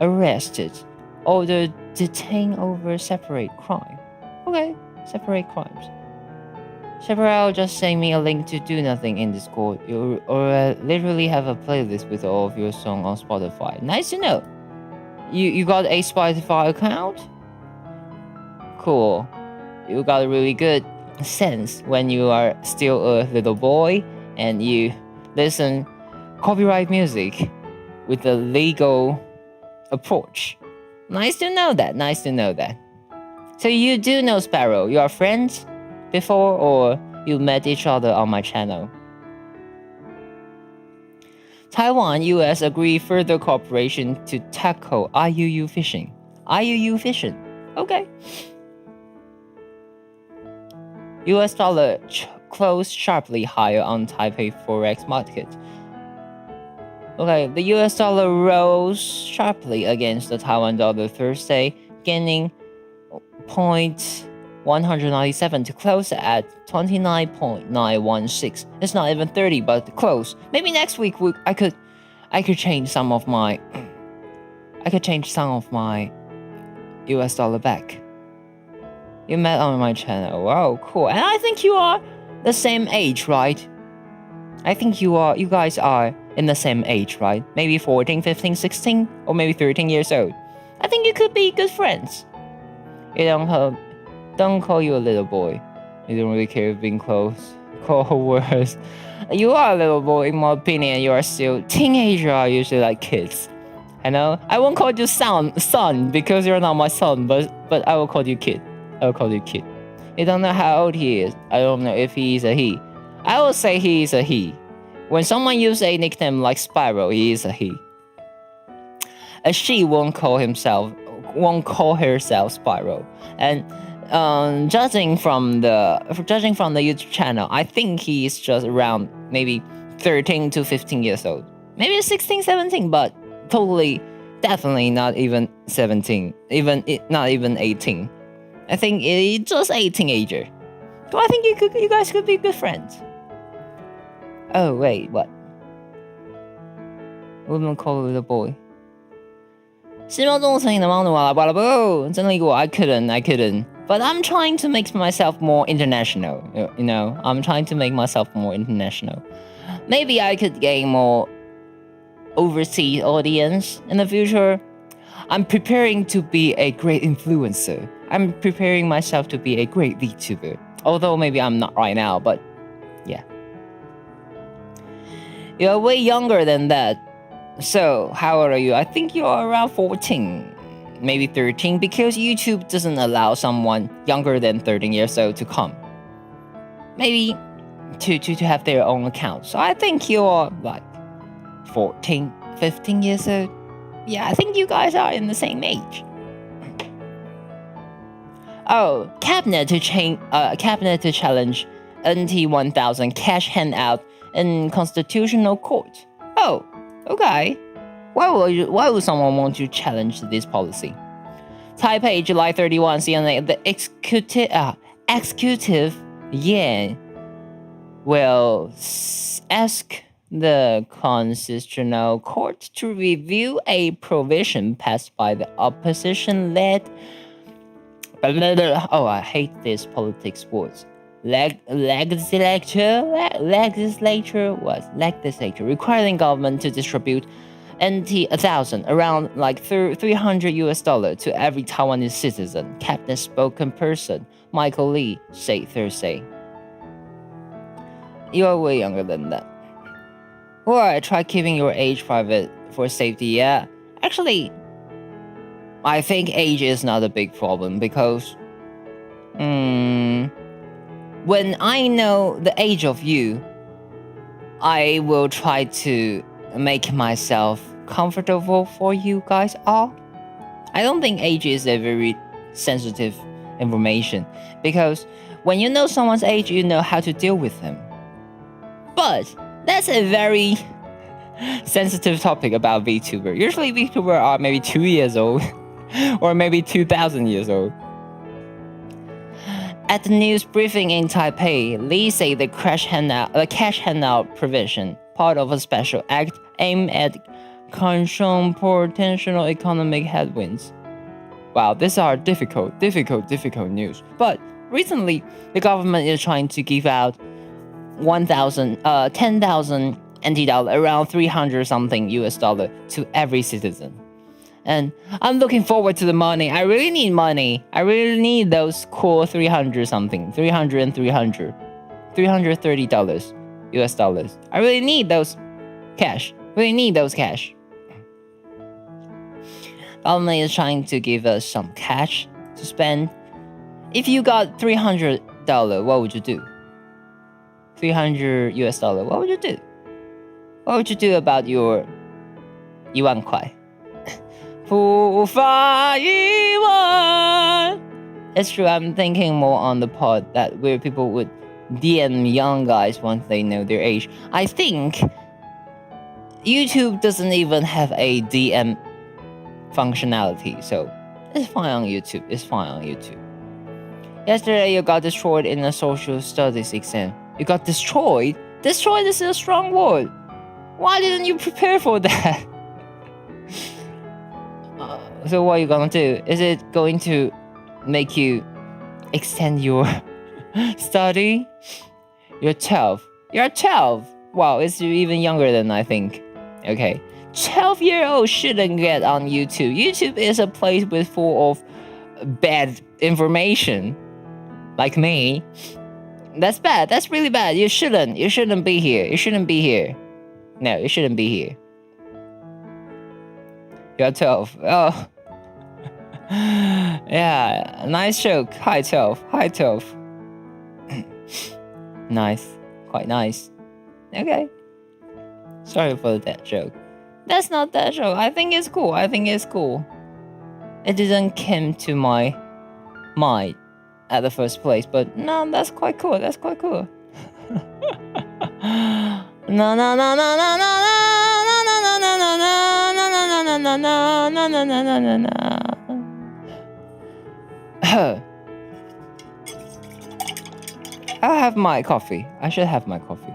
arrested. Ordered detained over separate crime. Okay, separate crimes. Chaparral just sent me a link to Do Nothing in Discord. You literally have a playlist with all of your songs on Spotify. Nice to know. You got a Spotify account? Cool. You got a really good sense when you are still a little boy and you listen copyright music with a legal approach. Nice to know that. So you do know Sparrow. You are friends before, or you met each other on my channel? Taiwan, US agree further cooperation to tackle IUU fishing. Okay. US dollar closed sharply higher on Taipei Forex market. Okay, the US dollar rose sharply against the Taiwan dollar Thursday, gaining 0.197 to close at 29.916. It's not even 30, but close. Maybe next week I could change some of my US dollar back. You met on my channel. Wow, cool. And I think you are the same age, right? I think you guys are in the same age, right? Maybe 14, 15, 16, or maybe 13 years old. I think you could be good friends. You don't call you a little boy. You don't really care if being close. Call worse. You are a little boy, in my opinion. You are still teenager. Are usually like kids. I know. I won't call you son because you're not my son, but I will call you kid. I will call you kid. You don't know how old he is. I don't know if he is a he. I will say he is a he. When someone uses a nickname like Spiral, he is a he. A she won't call herself Spiral. And judging from the YouTube channel, I think he is just around maybe 13 to 15 years old. Maybe 16, 17, but definitely not even 17, not even 18. I think it's just a teenager. So I think you guys could be good friends. Oh wait, what? Women call it a boy. 10秒钟成瘾的猫奴啊，巴拉布，真的我 I couldn't. But I'm trying to make myself more international. You know, I'm trying to make myself more international. Maybe I could gain more overseas audience in the future. I'm preparing to be a great influencer. I'm preparing myself to be a great VTuber. Although maybe I'm not right now, but yeah. You're way younger than that. So, how old are you? I think you're around 14, maybe 13, because YouTube doesn't allow someone younger than 13 years old to come. Maybe to have their own account. So I think you're like 14, 15 years old. Yeah, I think you guys are in the same age. Oh, cabinet to challenge NT1000 cash handout in constitutional court. Oh, okay. Why would someone want to challenge this policy? Taipei, July 31, CNA. The executive Yan will ask the Constitutional Court to review a provision passed by the opposition-led. Oh, I hate these politics words. Legislature requiring government to distribute NT1000 around like $300 to every Taiwanese citizen. Cabinet spokesperson Michael Lee said Thursday. You are way younger than that. Or try keeping your age private for safety. Yeah, actually, I think age is not a big problem because when I know the age of you, I will try to make myself comfortable for you guys all. I don't think age is a very sensitive information because when you know someone's age, you know how to deal with them. But that's a very sensitive topic about VTuber. Usually VTuber are maybe 2 years old or maybe 2,000 years old. At the news briefing in Taipei, Lee said the cash handout provision, part of a special act aimed at controlling potential economic headwinds. Wow, these are difficult news. But recently, the government is trying to give out 10,000 NT dollar, around $300 something US to every citizen. And I'm looking forward to the money. I really need money. I really need those cool $330 US dollars. I really need those cash. Government is trying to give us some cash to spend. If you got $300, what would you do? $300 US, what would you do? What would you do about your 1万块? 不发一万. It's true, I'm thinking more on the part that where people would DM young guys once they know their age. I think YouTube doesn't even have a DM functionality, so it's fine on YouTube. Yesterday, you got destroyed in a social studies exam. You got destroyed? Destroyed is a strong word. Why didn't you prepare for that? So what are you gonna do? Is it going to make you extend your study? You're 12. Wow, it's even younger than I think. Okay. 12-year-olds shouldn't get on YouTube. YouTube is a place full of bad information. Like me. That's bad. That's really bad. You shouldn't be here. No, you shouldn't be here. You're 12. Oh. Yeah, nice joke. Hi 12. Hi 12. Nice. Quite nice. Okay. Sorry for that joke. That's not that joke. I think it's cool. I think it's cool. It didn't come to my mind at the first place, but no, that's quite cool. That's quite cool. No, no, no, no, no, no, no, no, no, no, no, no, no, no, no, no, no, no, no, no. I'll have my coffee. I should have my coffee.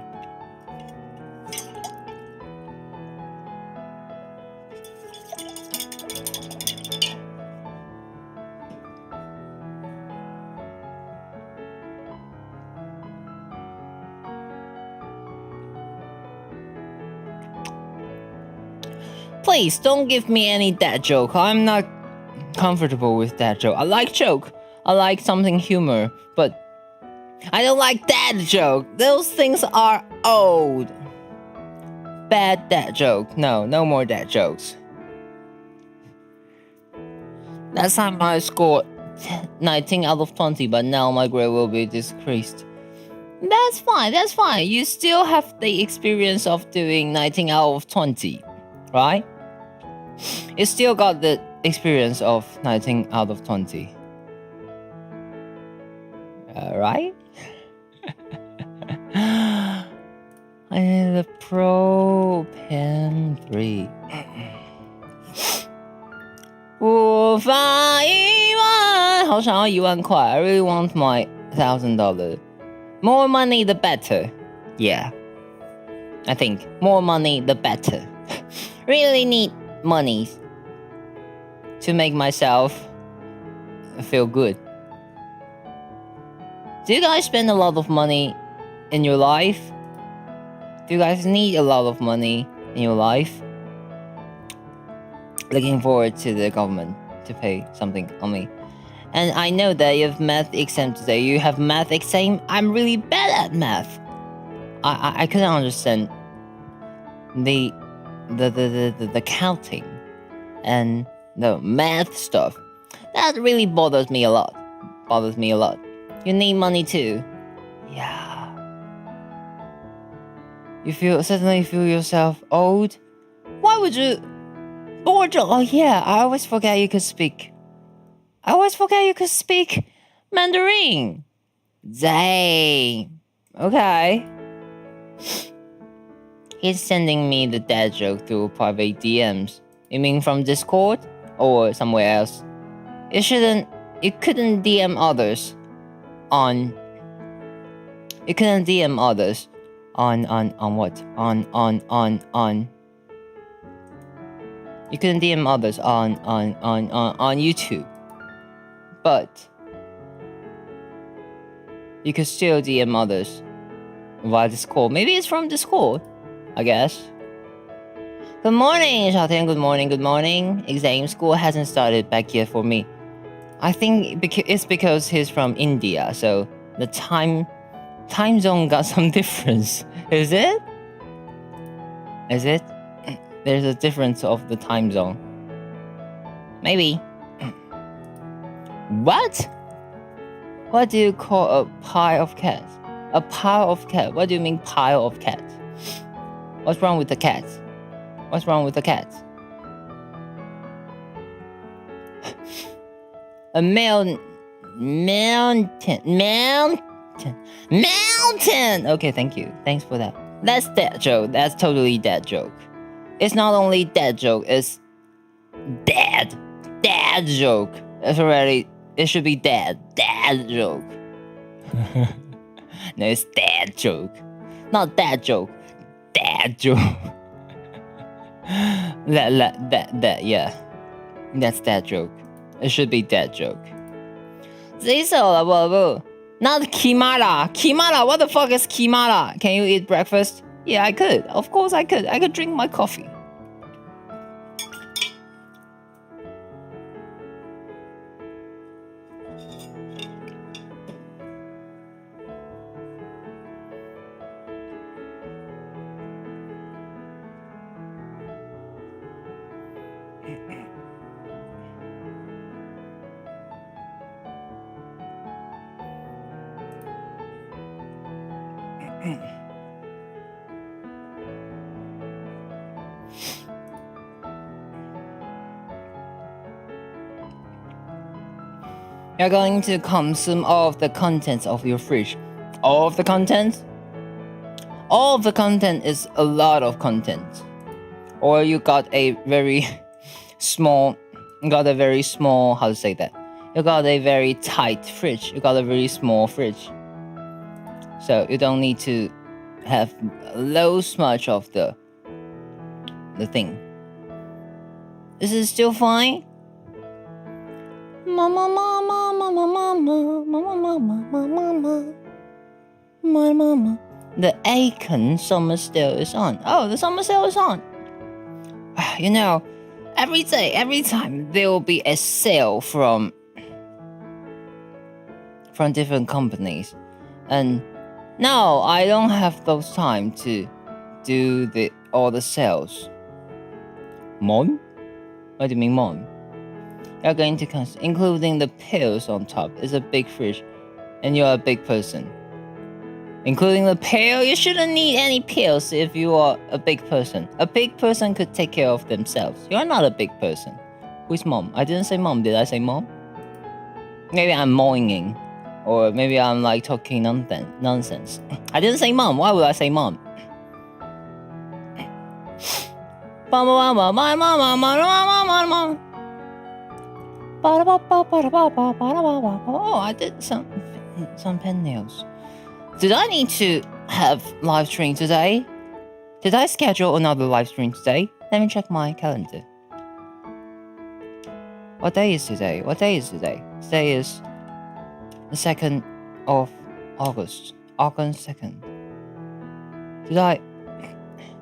Please don't give me any dad joke. I'm not comfortable with that joke. I like joke. I like something humor, but I don't like dad joke. Those things are old. Bad dad joke. No, no more dad jokes. Last time I scored 19 out of 20, but now my grade will be decreased. That's fine. That's fine. You still have the experience of doing 19 out of 20, right? You still got the experience of 19 out of 20. Right? I need a Pro Pen 3. 我发1万，好想要1万块。I really want my $1,000. More money, the better. Yeah. I think more money, the better. Really need money to make myself feel good. Do you guys spend a lot of money in your life? Do you guys need a lot of money in your life? Looking forward to the government to pay something on me. And I know that you have math exam today. You have math exam? I'm really bad at math. I couldn't understand the counting and the math stuff. That really bothers me a lot. You need money too. Yeah. You suddenly feel yourself old. Why would you? Oh yeah, I always forget you could speak. Mandarin. Dang. Okay. He's sending me the dad joke through private DMs. You mean from Discord or somewhere else? You couldn't DM others on. You couldn't DM others on what? On. You couldn't DM others on YouTube. But you could still DM others via Discord. Maybe it's from Discord, I guess. Good morning, Xiaotian. Good morning. Exam school hasn't started back yet for me. I think it's because he's from India, so the time zone got some difference. Is it? There's a difference of the time zone. Maybe. What? What do you call a pile of cats? A pile of cats. What do you mean pile of cats? What's wrong with the cats? A mountain. Okay, thank you. Thanks for that. That's dad joke. That's totally dad joke. It's not only dad joke. It's dad joke. It should be dad joke. No, it's dad joke. Not dad joke. Dad joke. that, yeah. That's dad joke. It should be dad joke. Not Kimara. Kimara, what the fuck is Kimara? Can you eat breakfast? Yeah, I could. Of course I could. I could drink my coffee. You're going to consume all of the contents of your fridge. All of the content? All of the content is a lot of content. Or you got a very small, how to say that? You got a very tight fridge. You got a very small fridge. So you don't need to have loads much of the thing. Is it still fine? Mama, mama, mama, mama, mama, mama, mama, my mama. The Aiken summer sale is on. Oh, the summer sale is on. You know, every time there will be a sale from different companies, and no, I don't have those time to do all the sales. Mom? What do you mean, Mom? You're going to consume, including the pills on top. It's a big fridge, and you're a big person. Including the pill, you shouldn't need any pills if you are a big person. A big person could take care of themselves. You're not a big person. Who's Mom? I didn't say Mom. Did I say Mom? Maybe I'm moaning. Or maybe I'm like talking nonsense. I didn't say Mom. Why would I say Mom? Oh, I did some pen nails. Did I need to have live stream today? Did I schedule another live stream today? Let me check my calendar. What day is today? Today is the 2nd of August. August 2nd.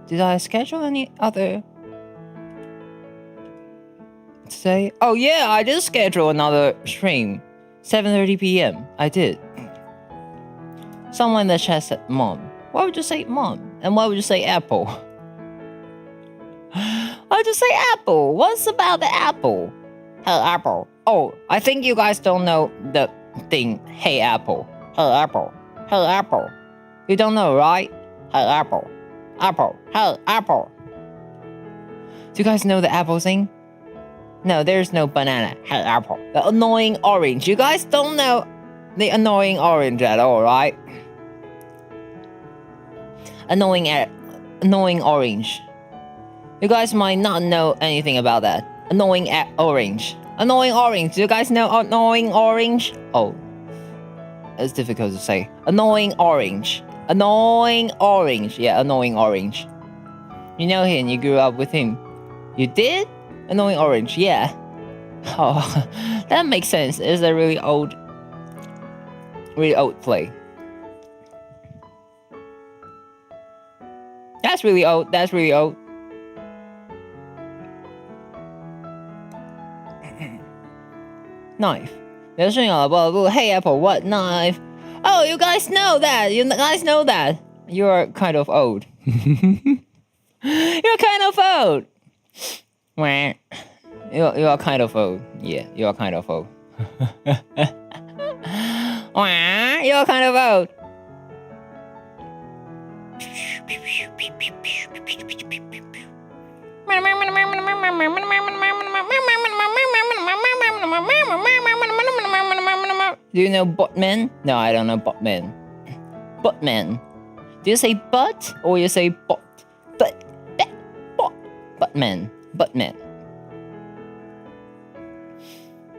Did I schedule any other today? Oh yeah, I did schedule another stream. 7:30 p.m. I did. Someone in the chat said Mom. Why would you say Mom? And why would you say Apple? Why would you say Apple? What's about the Apple? Hey Apple. Oh, I think you guys don't know the thing. Hey Apple. Hey Apple. Hey Apple. You don't know, right? Hey Apple. Apple. Hey Apple. Do you guys know the Apple thing? No, there's no banana. Hey Apple. The annoying orange. You guys don't know the annoying orange at all, right? Annoying orange. You guys might not know anything about that. Annoying orange. Annoying orange. Do you guys know annoying orange? Oh, it's difficult to say. Annoying orange. Annoying orange. Yeah, annoying orange. You know him. You grew up with him. You did? Annoying orange. Yeah. Oh, that makes sense. It's a really old play. That's really old. Knife. Hey Apple, what knife? Oh, you guys know that. You're kind of old. You're kind of old. You are kind of old. Yeah, you are kind of old. You're kind of old. Do you know Buttman? No, I don't know Buttman. Buttman. Do you say butt or you say bot? Buttman.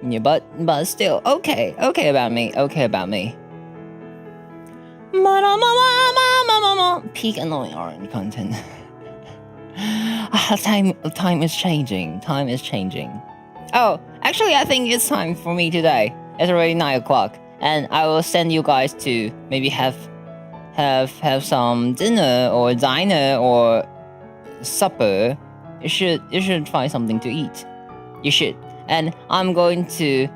Yeah, but still, okay about me. Peak annoying orange content. Time is changing. Oh, actually, I think it's time for me today. It's already 9 o'clock, and I will send you guys to maybe have some dinner or diner or supper. You should find something to eat. You should. And I'm going to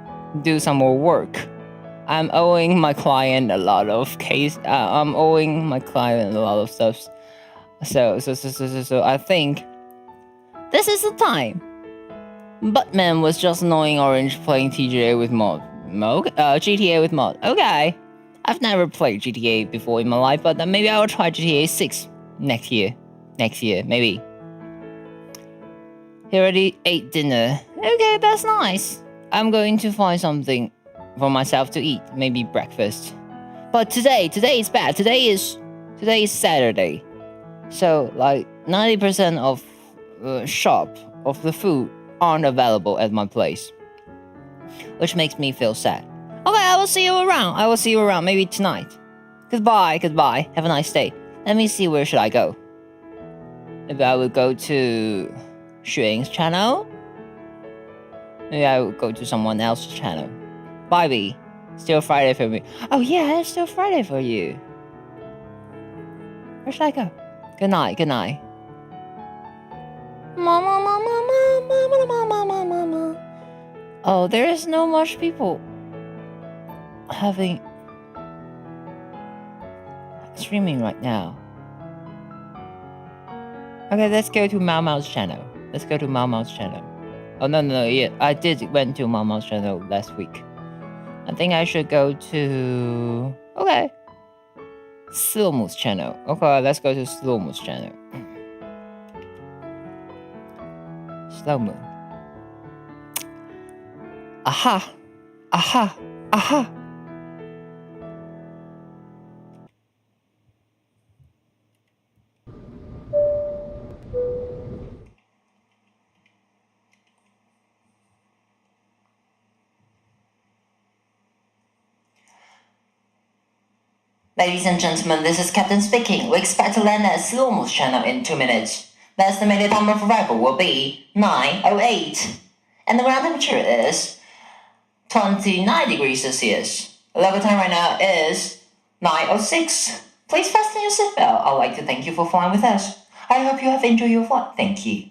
do some more work. I'm owing my client a lot of stuff. So I think this is the time. Buttman was just annoying orange playing GTA with mod. GTA with mod. Okay. I've never played GTA before in my life, but maybe I will try GTA 6 next year. Maybe. He already ate dinner. Okay, that's nice. I'm going to find something for myself to eat, maybe breakfast. But today is bad. Today is Saturday, so like 90% of the shop of the food aren't available at my place, which makes me feel sad. Okay, I will see you around. Maybe tonight. Goodbye. Have a nice day. Let me see, where should I go? Maybe I will go to Xueying's channel. Maybe I will go to someone else's channel. Bye, B. Still Friday for me. Oh yeah, it's still Friday for you. Where should I go? Good night. Mama. Oh, there is no much people having streaming right now. Okay, let's go to Mao's channel. Oh no, yeah, I did went to Mao's channel last week. I think I should go to Slomu's channel. Okay, let's go to Slomu's channel. Slomu. Aha. Ladies and gentlemen, this is Captain speaking. We expect to land at Slomu's channel in 2 minutes. The estimated time of arrival will be 9:08, and the ground temperature is 29 degrees Celsius. The local time right now is 9:06. Please fasten your seatbelt. I'd like to thank you for flying with us. I hope you have enjoyed your flight. Thank you.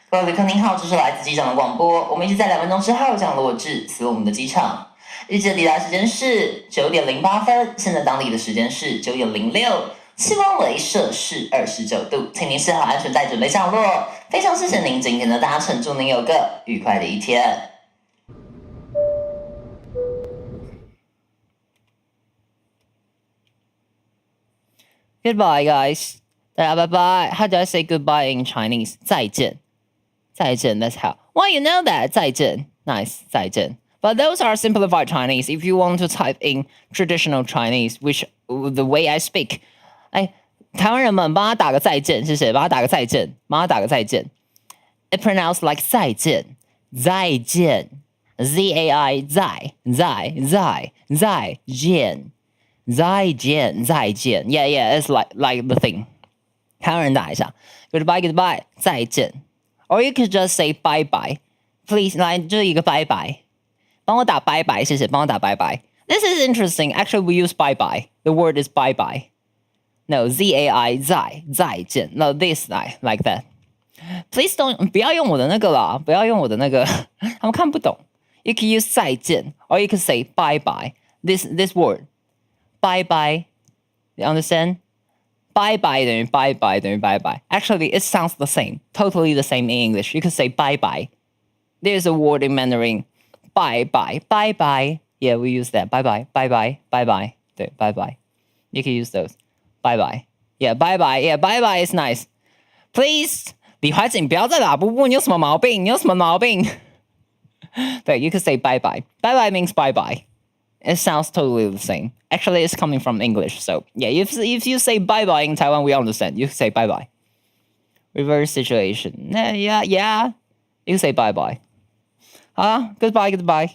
各位旅客您好，这是来自机场的广播。我们预计在2分钟之后降落至Slomu的机场。预计的抵达时间是9点08分，现在当地的时间是9点06，气温为摄氏29度，请您系好安全带，准备降落。非常谢谢您今天的搭乘，祝您有个愉快的一天。Goodbye, guys. Bye bye. How do I say goodbye in Chinese? 再见. 再见, that's how. Why you know that? 再见. Nice. 再见. But those are simplified Chinese. If you want to type in traditional Chinese, which the way I speak, 台湾人们帮他打个再见，谢谢，帮他打个再见。It pronounced like 再见 Z-A-I 再见 Yeah, it's like the thing. 台湾人打一下 Goodbye 再见 Or you could just say bye bye. Please 来就是一个拜拜，帮我打拜拜，谢谢，帮我打拜拜。This is interesting. Actually, we use bye bye. The word is bye bye. No, Z-A-I 再见 No, this like that. Please don't 不要用我的那个啦，不要用我的那个，他们看不懂。You can use 再见 or you can say bye bye. This word bye bye. You understand? Bye bye 等于 bye bye 等于 bye bye. Actually, it sounds the same. Totally the same in English. You can say bye bye. There's a word in Mandarin. Bye bye. Yeah, we use that. Bye bye. 对 bye bye. You can use those. Bye bye. Yeah, bye bye. Yeah, bye bye is nice. Please, 李怀瑾不要再打布布，你有什么毛病？对 you can say bye bye. Bye bye means bye bye. It sounds totally the same. Actually, it's coming from English. So, yeah, if you say bye bye in Taiwan, we understand. You say bye bye. Reverse situation. Yeah. You can say bye bye. 好啦 goodbye.